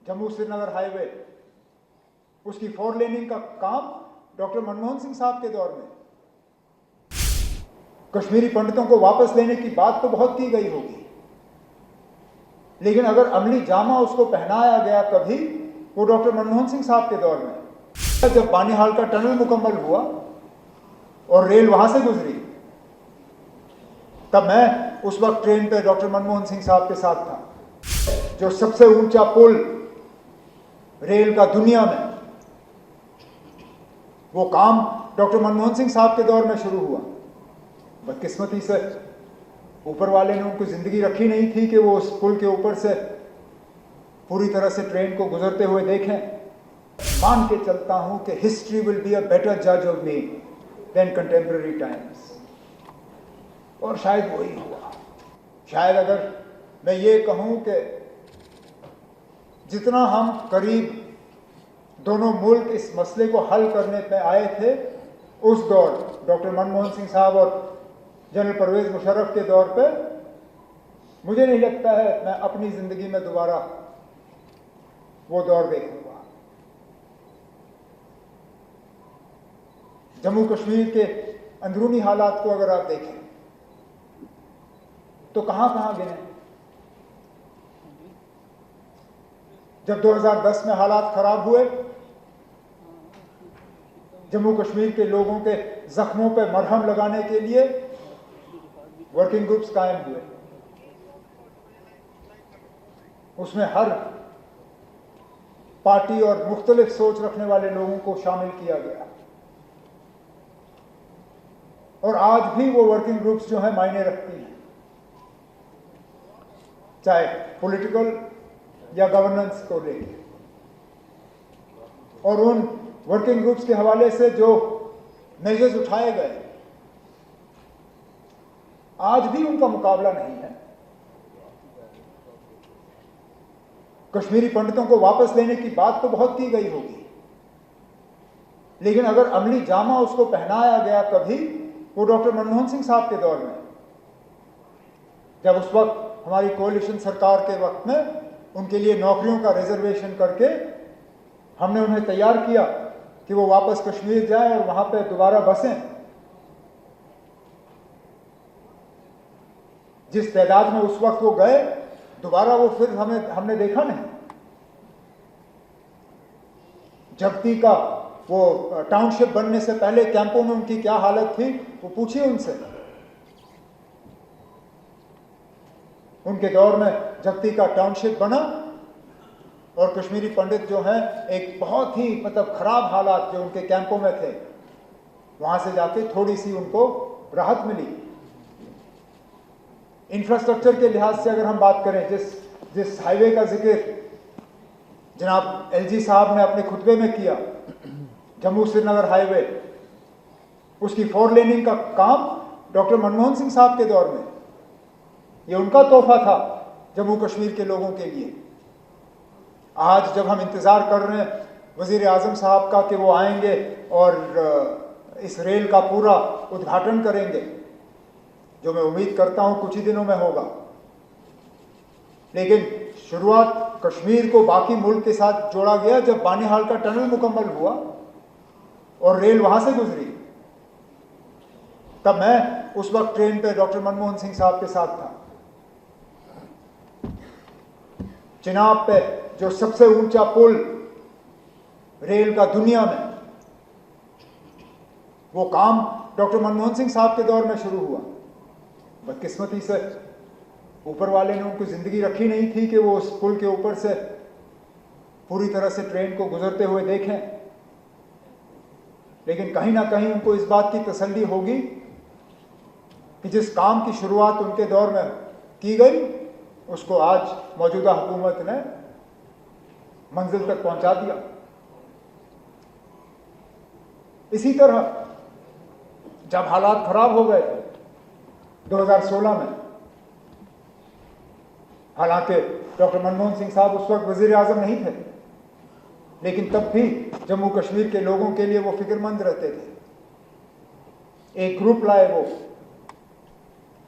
Jammu Srinagar highway, उसकी 4 laning का काम डॉक्टर मनमोहन सिंह साहब के दौर में। कश्मीरी पंडितों को वापस लेने की बात तो बहुत की गई होगी, लेकिन अगर अमली जामा उसको पहनाया गया कभी, वो डॉक्टर मनमोहन सिंह साहब के दौर में। जब बानीहाल का टनल मुकम्मल हुआ और रेल वहां से गुजरी, तब मैं उस वक्त ट्रेन पे डॉक्टर मनमोहन सिंह साहब के साथ था। जो सबसे ऊंचा पुल रेल का दुनिया में, वो काम डॉक्टर मनमोहन सिंह साहब के दौर में शुरू हुआ। बदकिस्मती से ऊपर वाले ने उनको जिंदगी रखी नहीं थी कि वो उस पुल के ऊपर से पूरी तरह से ट्रेन को गुजरते हुए देखें। मान के चलता हूं कि history will be a better जज of me than contemporary times, और शायद वही हुआ। शायद अगर मैं ये कहूं कि जितना हम करीब दोनों मुल्क इस मसले को हल करने पे आए थे, उस दौर डॉक्टर मनमोहन सिंह साहब और जनरल परवेज मुशर्रफ के दौर पे, मुझे नहीं लगता है मैं अपनी जिंदगी में दोबारा वो दौर देखूंगा। जम्मू कश्मीर के अंदरूनी हालात को अगर आप देखें तो कहां कहां गिने। जब 2010 में हालात खराब हुए, जम्मू कश्मीर के लोगों के जख्मों पर मरहम लगाने के लिए वर्किंग ग्रुप्स कायम हुए। उसमें हर पार्टी और मुख्तलिफ सोच रखने वाले लोगों को शामिल किया गया, और आज भी वो वर्किंग ग्रुप्स जो है मायने रखती हैं, चाहे पॉलिटिकल या गवर्नेंस को लेकर। और उन वर्किंग ग्रुप्स के हवाले से जो मेजर्स उठाए गए, आज भी उनका मुकाबला नहीं है। कश्मीरी पंडितों को वापस लेने की बात तो बहुत की गई होगी, लेकिन अगर अमली जामा उसको पहनाया गया कभी, वो डॉक्टर मनमोहन सिंह साहब के दौर में, जब उस वक्त हमारी कोalition सरकार के वक्त में उनके लिए नौकरियों का रिजर्वेशन करके हमने उन्हें तैयार किया कि वो वापस कश्मीर जाएं और वहां पे दोबारा बसें। जिस तादाद में उस वक्त वो गए, दोबारा वो फिर हमने देखा नहीं। जगती का वो टाउनशिप बनने से पहले कैंपों में उनकी क्या हालत थी, वो पूछिए उनसे। उनके दौर में जगती का टाउनशिप बना और कश्मीरी पंडित जो हैं, एक बहुत ही खराब हालात जो उनके कैंपों में थे, वहां से जाके थोड़ी सी उनको राहत मिली। इंफ्रास्ट्रक्चर के लिहाज से अगर हम बात करें, जिस हाईवे का जिक्र जनाब एलजी साहब ने अपने खुतबे में किया, जम्मू श्रीनगर हाईवे, उसकी 4 लेनिंग का काम डॉक्टर मनमोहन सिंह साहब के दौर में, ये उनका तोहफा था जम्मू कश्मीर के लोगों के लिए। आज जब हम इंतजार कर रहे हैं वजीर आजम साहब का कि वो आएंगे और इस रेल का पूरा उद्घाटन करेंगे, जो मैं उम्मीद करता हूं कुछ ही दिनों में होगा, लेकिन शुरुआत कश्मीर को बाकी मुल्क के साथ जोड़ा गया जब बानीहाल का टनल मुकम्मल हुआ और रेल वहां से गुजरी। तब मैं उस वक्त ट्रेन पे डॉक्टर मनमोहन सिंह साहब के साथ था। चिनाब पे जो सबसे ऊंचा पुल रेल का दुनिया में, वो काम डॉक्टर मनमोहन सिंह साहब के दौर में शुरू हुआ। बदकिस्मती से ऊपर वाले ने उनको जिंदगी रखी नहीं थी कि वो उस पुल के ऊपर से पूरी तरह से ट्रेन को गुजरते हुए देखें, लेकिन कहीं ना कहीं उनको इस बात की तसल्ली होगी कि जिस काम की शुरुआत उनके दौर में की गई, उसको आज मौजूदा हुकूमत ने मंजिल तक पहुंचा दिया। इसी तरह जब हालात खराब हो गए थे 2016 में, हालांकि डॉक्टर मनमोहन सिंह साहब उस वक्त वजीर आजम नहीं थे, लेकिन तब भी जम्मू कश्मीर के लोगों के लिए वो फिक्रमंद रहते थे। एक ग्रुप लाए, वो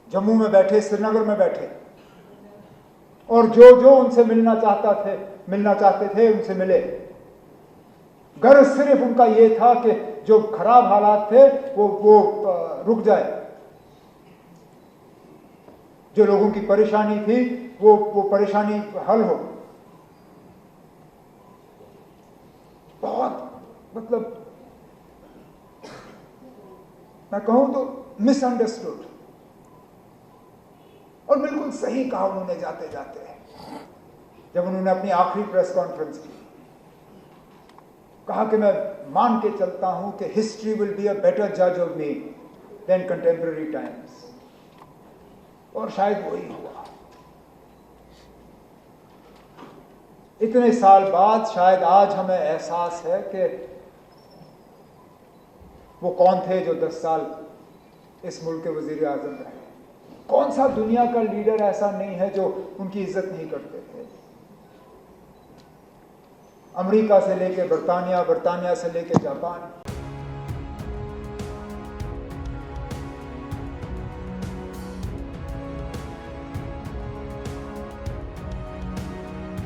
जम्मू में बैठे, श्रीनगर में बैठे, और जो जो उनसे मिलना चाहता थे मिलना चाहते थे उनसे मिले। गर्ज सिर्फ उनका ये था कि जो खराब हालात थे वो रुक जाए, जो लोगों की परेशानी थी वो परेशानी हल हो। बहुत मतलब मैं कहूं तो मिसअंडरस्टूड, और बिल्कुल सही कहा उन्होंने जाते जाते, जब उन्होंने अपनी आखिरी प्रेस कॉन्फ्रेंस की, कहा कि मैं मान के चलता हूं कि history will be a better जज of me than contemporary times, और शायद वही हुआ। इतने साल बाद शायद आज हमें एहसास है कि वो कौन थे जो 10 साल इस मुल्क के वजीर आजम रहे। कौन सा दुनिया का लीडर ऐसा नहीं है जो उनकी इज्जत नहीं करते थे। अमेरिका से लेके बर्तानिया, बर्तानिया से लेके जापान,